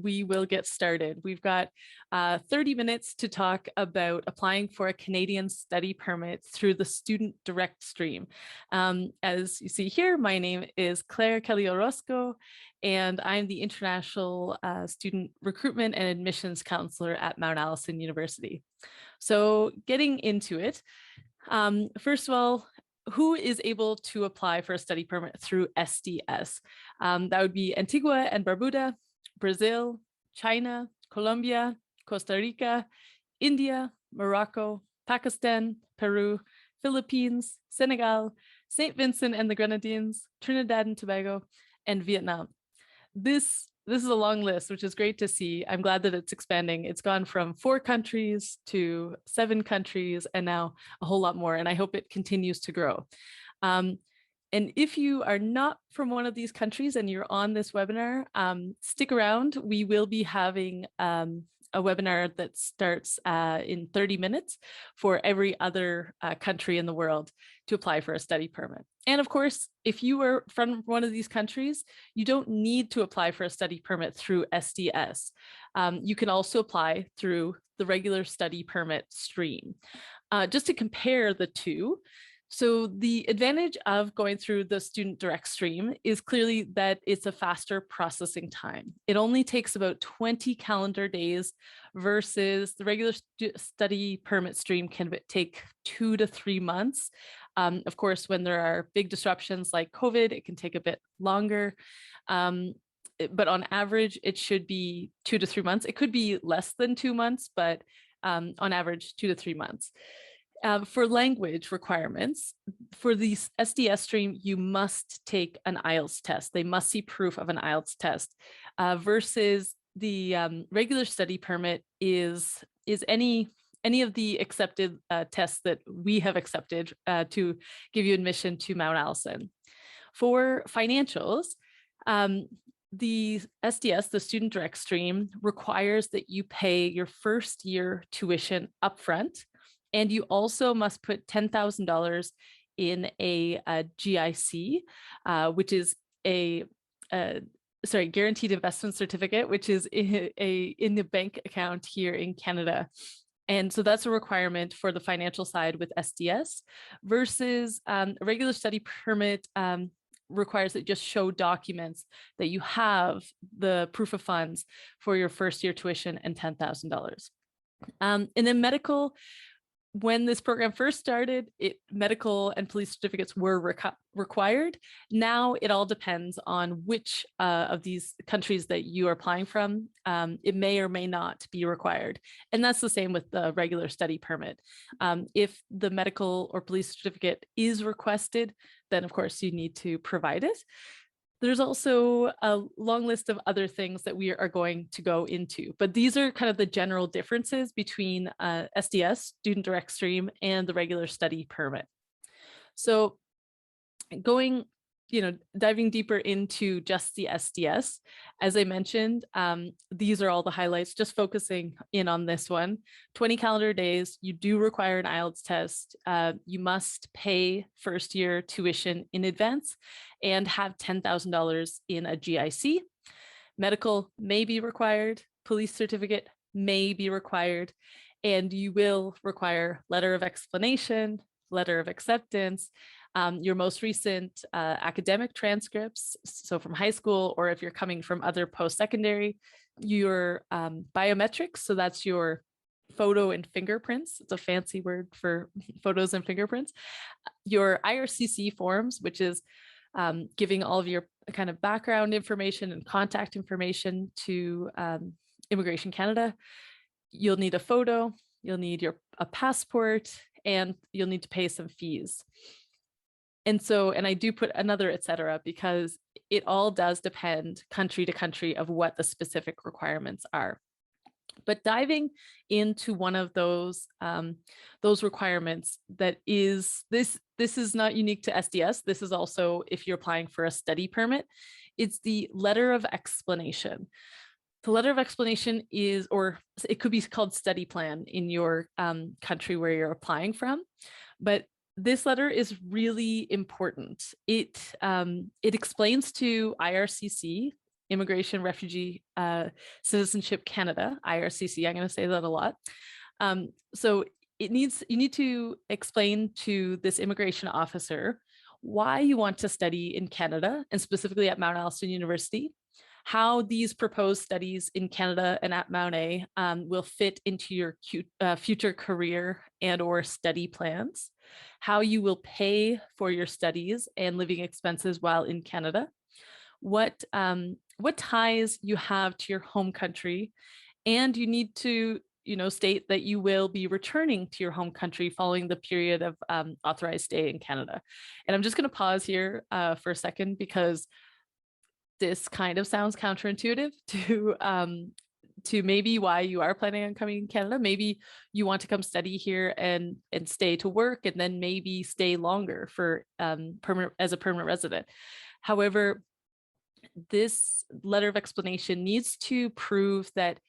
we will get started. We've got 30 minutes to talk about applying for a Canadian study permit through the student direct stream. As you see here, my name is Claire Kelly Orozco, and I'm the International Student Recruitment and Admissions Counselor at Mount Allison University. So getting into it, first of all, who is able to apply for a study permit through SDS? That would be Antigua and Barbuda, Brazil, China, Colombia, Costa Rica, India, Morocco, Pakistan, Peru, Philippines, Senegal, St. Vincent and the Grenadines, Trinidad and Tobago, and Vietnam. This is a long list, which is great to see. I'm glad that it's expanding. It's gone from 4 countries to 7 countries and now a whole lot more. And I hope it continues to grow. And if you are not from one of these countries and you're on this webinar, stick around. We will be having a webinar that starts in 30 minutes for every other country in the world to apply for a study permit. And of course, if you are from one of these countries, you don't need to apply for a study permit through SDS. You can also apply through the regular study permit stream. Just to compare the two, so the advantage of going through the student direct stream is clearly that it's a faster processing time. It only takes about 20 calendar days versus the regular study permit stream can take 2 to 3 months. Of course, when there are big disruptions like COVID, it can take a bit longer. But on average, it should be 2 to 3 months. It could be less than 2 months, but on average, 2 to 3 months. For language requirements, for the SDS stream, you must take an Ielts test. They must see proof of an Ielts test versus the regular study permit is any of the accepted tests that we have accepted to give you admission to Mount Allison. For financials, the SDS, the student direct stream, requires that you pay your first year tuition upfront. And you also must put $10,000 in a GIC, which is a guaranteed investment certificate, which is in the bank account here in Canada. And so that's a requirement for the financial side with SDS versus a regular study permit requires that you just show documents that you have the proof of funds for your first year tuition and $10,000. And then medical, when this program first started, medical and police certificates were required. Now it all depends on which of these countries that you are applying from. It may or may not be required. And that's the same with the regular study permit. If the medical or police certificate is requested, then of course you need to provide it. There's also a long list of other things that we are going to go into, but these are kind of the general differences between SDS, student direct stream, and the regular study permit. So diving deeper into just the SDS, as I mentioned, these are all the highlights, just focusing in on this one. 20 calendar days, you do require an Ielts test. You must pay first year tuition in advance and have $10,000 in a GIC. Medical may be required, police certificate may be required, and you will require letter of explanation, letter of acceptance, your most recent academic transcripts, so from high school, or if you're coming from other post-secondary, your biometrics, so that's your photo and fingerprints. It's a fancy word for photos and fingerprints. Your IRCC forms, which is giving all of your kind of background information and contact information to Immigration Canada. You'll need a photo, you'll need a passport, and you'll need to pay some fees. And I do put another et cetera, because it all does depend country to country of what the specific requirements are. But diving into one of those requirements that is, this is not unique to SDS. This is also if you're applying for a study permit, it's the letter of explanation. The letter of explanation is, or it could be called study plan in your country where you're applying from, but this letter is really important. It explains to IRCC Immigration, Refugee, Citizenship Canada, IRCC. I'm going to say that a lot. So you need to explain to this immigration officer why you want to study in Canada and specifically at Mount Allison University, how these proposed studies in Canada and at Mount A will fit into your future career and or study plans, how you will pay for your studies and living expenses while in Canada, what ties you have to your home country, and you need to state that you will be returning to your home country following the period of authorized stay in Canada. And I'm just going to pause here for a second because this kind of sounds counterintuitive to maybe why you are planning on coming to Canada. Maybe you want to come study here and stay to work and then maybe stay longer for as a permanent resident. However, this letter of explanation needs to prove that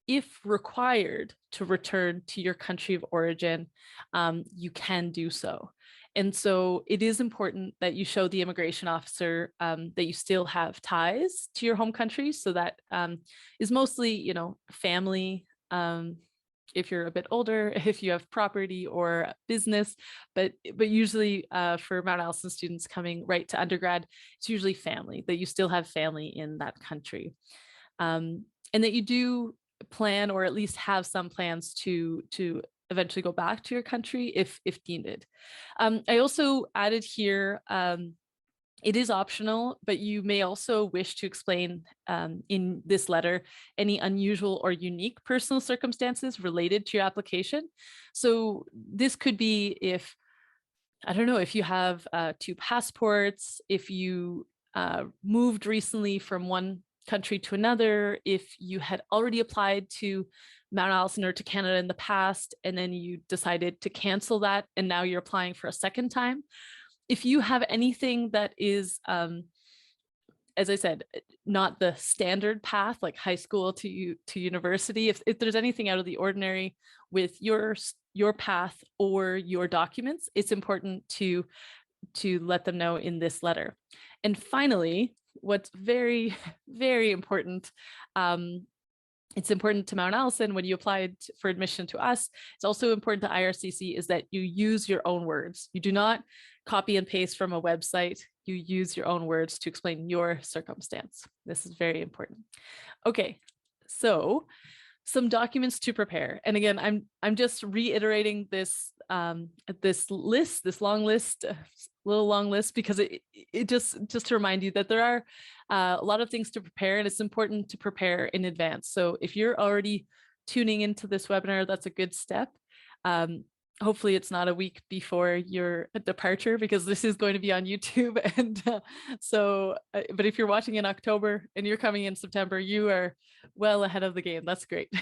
if required to return to your country of origin, you can do so. And so it is important that you show the immigration officer that you still have ties to your home country. So that is mostly, family, if you're a bit older, if you have property or business, but usually for Mount Allison students coming right to undergrad, it's usually family, that you still have family in that country. And that you do plan, or at least have some plans to eventually go back to your country if needed. I also added here, it is optional, but you may also wish to explain in this letter any unusual or unique personal circumstances related to your application. So this could be if, I don't know, if you have 2 passports, if you moved recently from one country to another, if you had already applied to Mount Allison or to Canada in the past, and then you decided to cancel that, and now you're applying for a second time. If you have anything that is, as I said, not the standard path, like high school to university, if there's anything out of the ordinary with your path or your documents, it's important to let them know in this letter. And finally, what's very, very important, it's important to Mount Allison when you applied for admission to us, it's also important to IRCC, is that you use your own words. You do not copy and paste from a website. You use your own words to explain your circumstance. This is very important. Okay, so some documents to prepare. And again, I'm just reiterating this this long list, little long list, because it just to remind you that there are a lot of things to prepare, and it's important to prepare in advance. So if you're already tuning into this webinar, that's a good step. Hopefully it's not a week before your departure, because this is going to be on YouTube. And but if you're watching in October and you're coming in September, you are well ahead of the game. That's great.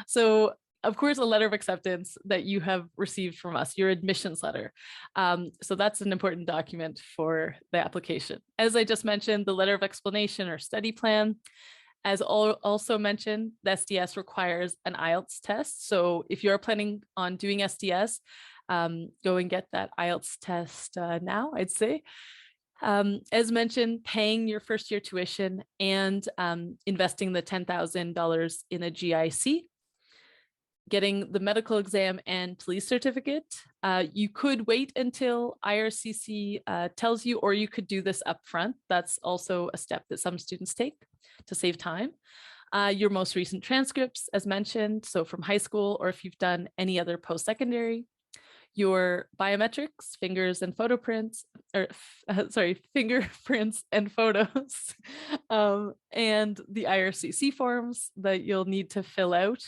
So of course, a letter of acceptance that you have received from us, your admissions letter. So that's an important document for the application. As I just mentioned, the letter of explanation or study plan. As also mentioned, the SDS requires an Ielts test. So if you're planning on doing SDS, go and get that Ielts test now, I'd say. As mentioned, paying your first year tuition and investing the $10,000 in a GIC. Getting the medical exam and police certificate. You could wait until IRCC tells you, or you could do this upfront. That's also a step that some students take to save time. Your most recent transcripts, as mentioned, so from high school, or if you've done any other post-secondary. Your biometrics, fingers and photo prints, or fingerprints and photos, and the IRCC forms that you'll need to fill out.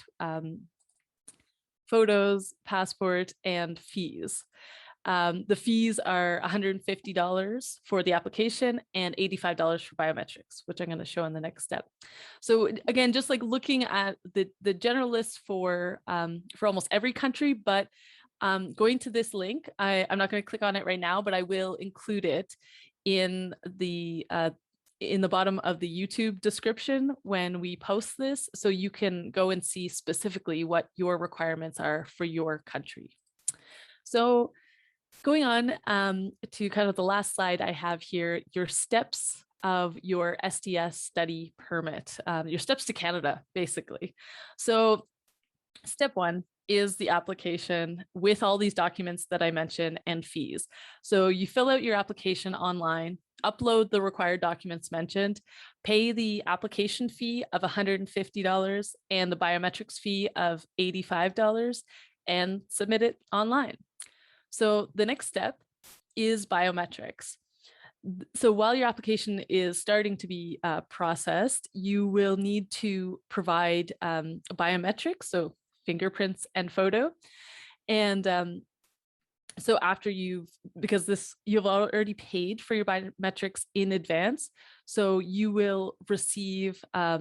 Photos, passport, and fees. The fees are $150 for the application and $85 for biometrics, which I'm going to show in the next step. So again, just like looking at the general list for almost every country, but going to this link, I'm not going to click on it right now, but I will include it in the bottom of the YouTube description when we post this, so you can go and see specifically what your requirements are for your country. So going on to kind of the last slide I have here, your steps of your SDS study permit, your steps to Canada, basically. So step one is the application with all these documents that I mentioned and fees. So you fill out your application online, upload the required documents mentioned, pay the application fee of $150 and the biometrics fee of $85, and submit it online. So the next step is biometrics. So while your application is starting to be processed, you will need to provide biometrics, so fingerprints and photo. And so after you've already paid for your biometrics in advance, so you will receive a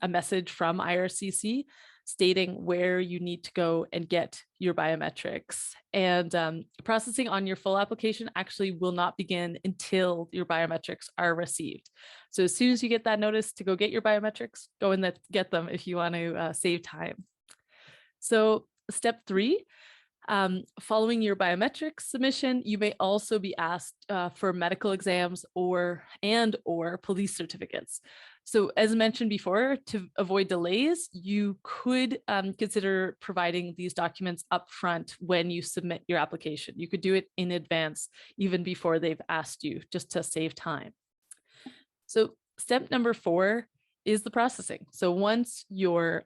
message from IRCC stating where you need to go and get your biometrics. And processing on your full application actually will not begin until your biometrics are received. So as soon as you get that notice to go get your biometrics, go and get them if you want to save time. So step 3, following your biometrics submission, you may also be asked for medical exams or police certificates. So as mentioned before, to avoid delays, you could consider providing these documents upfront when you submit your application. You could do it in advance, even before they've asked you, just to save time. So step number 4 is the processing. So once you've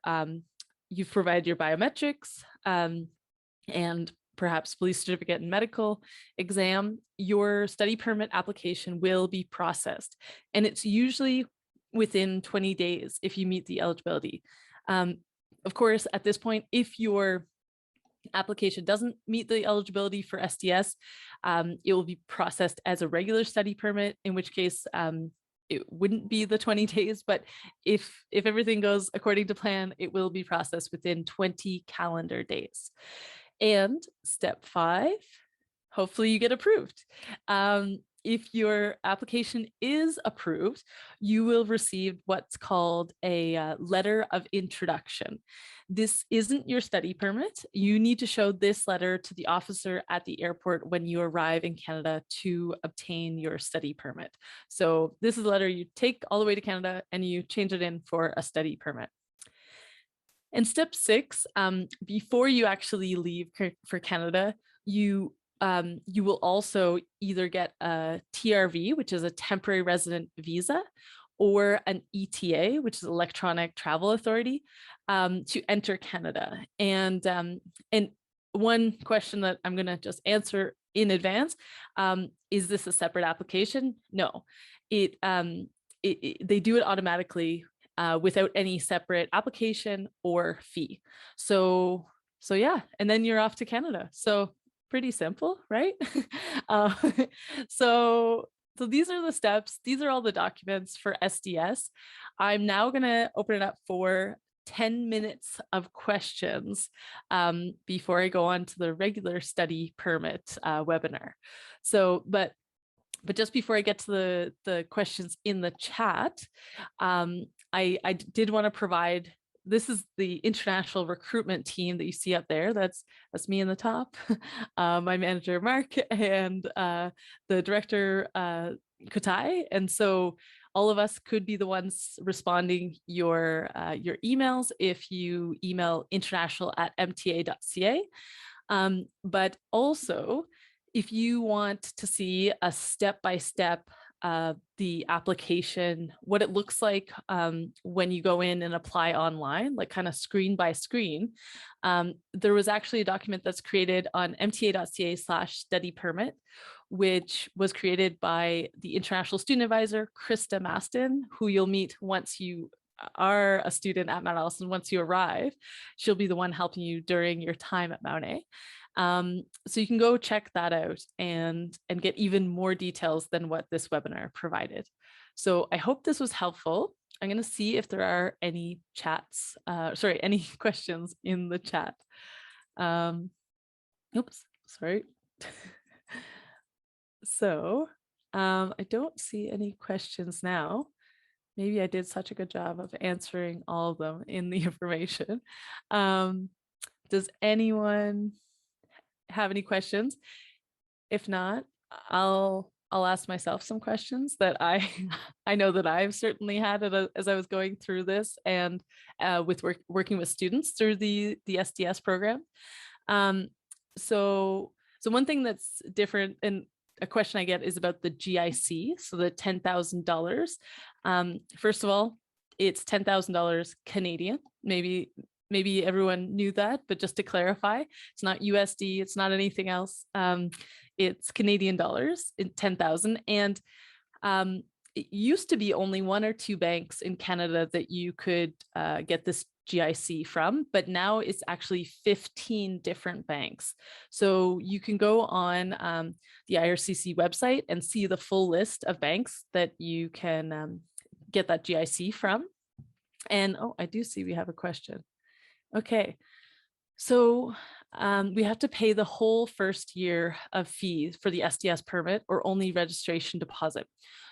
provided your biometrics and perhaps police certificate and medical exam, your study permit application will be processed. And it's usually within 20 days if you meet the eligibility. Of course, at this point, if your application doesn't meet the eligibility for SDS, it will be processed as a regular study permit, in which case it wouldn't be the 20 days, but if everything goes according to plan, it will be processed within 20 calendar days. And step 5, hopefully you get approved. If your application is approved, you will receive what's called a letter of introduction. This isn't your study permit. You need to show this letter to the officer at the airport when you arrive in Canada to obtain your study permit. So this is a letter you take all the way to Canada and you change it in for a study permit. And step 6, before you actually leave for Canada, you will also either get a TRV, which is a temporary resident visa, or an ETA, which is Electronic Travel Authority, to enter Canada. And one question that I'm going to just answer in advance, is this a separate application? No, they do it automatically without any separate application or fee. So yeah, and then you're off to Canada. So pretty simple, right? So these are the steps. These are all the documents for SDS. I'm now going to open it up for 10 minutes of questions before I go on to the regular study permit webinar. So, but just before I get to the questions in the chat, I did want to provide, this is the international recruitment team that you see up there. That's me in the top, my manager, Mark, and the director, Kotai. And so all of us could be the ones responding your emails if you email international@mta.ca. But also, if you want to see a step-by-step the application, what it looks like when you go in and apply online, like kind of screen by screen, there was actually a document that's created on mta.ca/study permit, which was created by the international student advisor, Krista Maston, who you'll meet once you are a student at Mount Allison. Once you arrive, she'll be the one helping you during your time at Mount A. So you can go check that out and get even more details than what this webinar provided. So I hope this was helpful. I'm going to see if there are any any questions in the chat. Oops, sorry. So I don't see any questions now. Maybe I did such a good job of answering all of them in the information. Does anyone have any questions? If not, I'll I'll ask myself some questions that I I know that I've certainly had as I was going through this, and with working with students through the SDS program. Um, so one thing that's different, and a question I get, is about the GIC, so the $10,000. First of all, it's $10,000 Canadian. Maybe everyone knew that, but just to clarify, it's not USD, it's not anything else. It's Canadian dollars in 10,000. And it used to be only one or two banks in Canada that you could get this GIC from, but now it's actually 15 different banks. So you can go on the IRCC website and see the full list of banks that you can get that GIC from. And oh, I do see we have a question. Okay, so we have to pay the whole first year of fees for the SDS permit, or only registration deposit?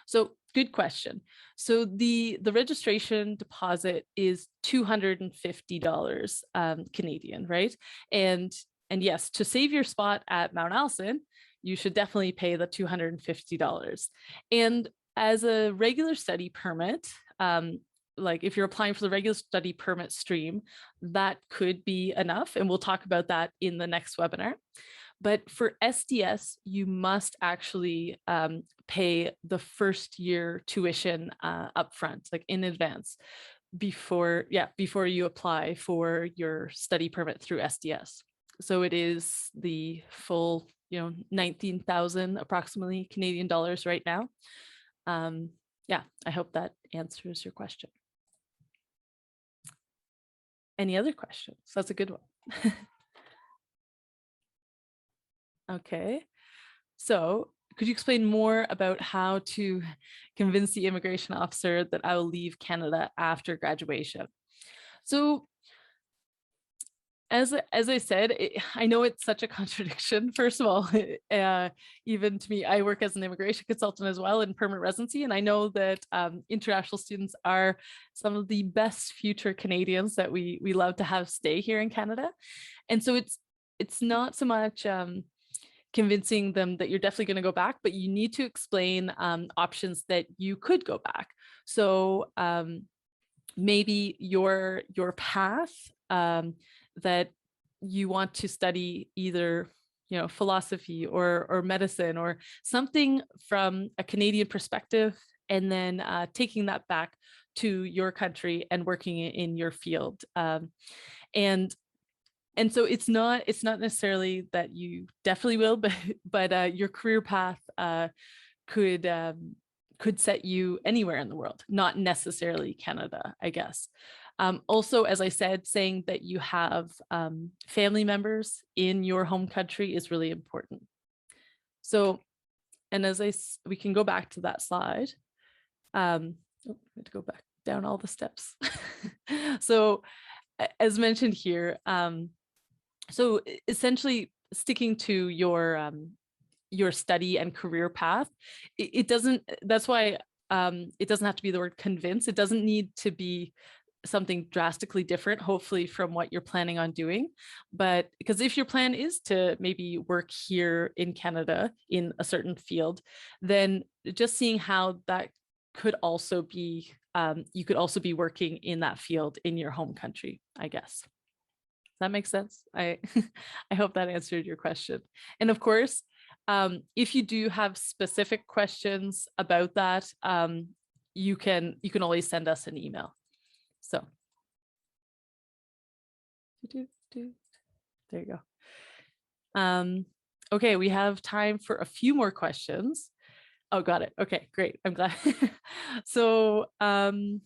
So good question. So the registration deposit is $250 Canadian, right? And yes, to save your spot at Mount Allison, you should definitely pay the $250. And as a regular study permit, like if you're applying for the regular study permit stream, that could be enough. And we'll talk about that in the next webinar. But for SDS, you must actually pay the first year tuition upfront, like in advance, before you apply for your study permit through SDS. So it is the full, 19,000 approximately Canadian dollars right now. Yeah, I hope that answers your question. Any other questions? That's a good one. Okay, so could you explain more about how to convince the immigration officer that I will leave Canada after graduation? So as I said, I know it's such a contradiction. First of all, even to me, I work as an immigration consultant as well in permanent residency, and I know that international students are some of the best future Canadians that we love to have stay here in Canada. And so it's not so much convincing them that you're definitely going to go back, but you need to explain options that you could go back. So maybe your path, that you want to study either philosophy or medicine or something from a Canadian perspective, and then taking that back to your country and working in your field. And so it's not necessarily that you definitely will, but your career path could set you anywhere in the world, not necessarily Canada, I guess. Also, as I said, saying that you have family members in your home country is really important. So, and we can go back to that slide. I have to go back down all the steps. So, as mentioned here, so essentially sticking to your study and career path, it doesn't. That's why it doesn't have to be the word convince. It doesn't need to be something drastically different, hopefully, from what you're planning on doing. But because if your plan is to maybe work here in Canada in a certain field, then just seeing how that could also be, you could also be working in that field in your home country, I guess. Does that make sense? I hope that answered your question. And of course, if you do have specific questions about that, you can always send us an email. So there you go. Okay, we have time for a few more questions. Oh, got it. Okay, great. I'm glad. So, and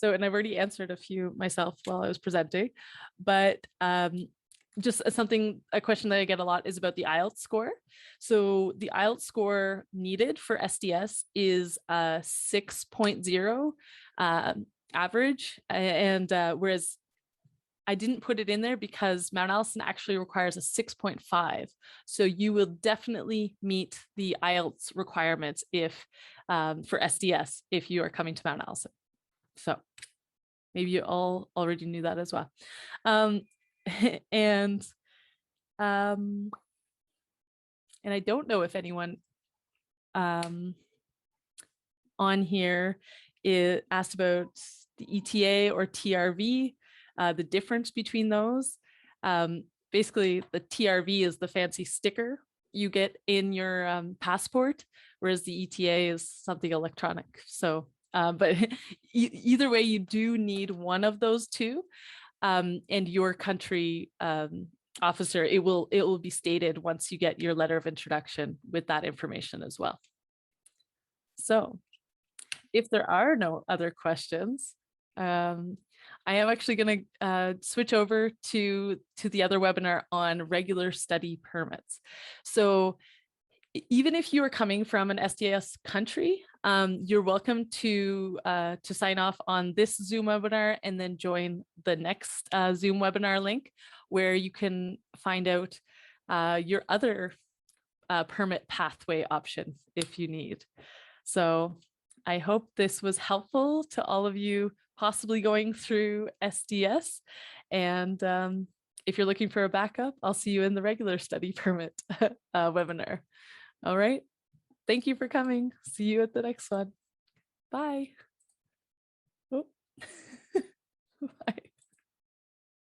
I've already answered a few myself while I was presenting, but just a question that I get a lot is about the Ielts score. So the Ielts score needed for SDS is 6.0 average, and whereas I didn't put it in there because Mount Allison actually requires a 6.5. So you will definitely meet the Ielts requirements if for SDS if you are coming to Mount Allison. So maybe you all already knew that as well. And I don't know if anyone on here, it asked about the ETA or TRV, the difference between those. Basically, the TRV is the fancy sticker you get in your passport, whereas the ETA is something electronic. So, but either way, you do need one of those two, and your country officer, it will be stated once you get your letter of introduction with that information as well. So if there are no other questions, I am actually going to switch over to the other webinar on regular study permits. So even if you are coming from an SDS country, you're welcome to sign off on this Zoom webinar and then join the next Zoom webinar link, where you can find out your other permit pathway option if you need. So I hope this was helpful to all of you possibly going through SDS. And if you're looking for a backup, I'll see you in the regular study permit webinar. All right. Thank you for coming. See you at the next one. Bye.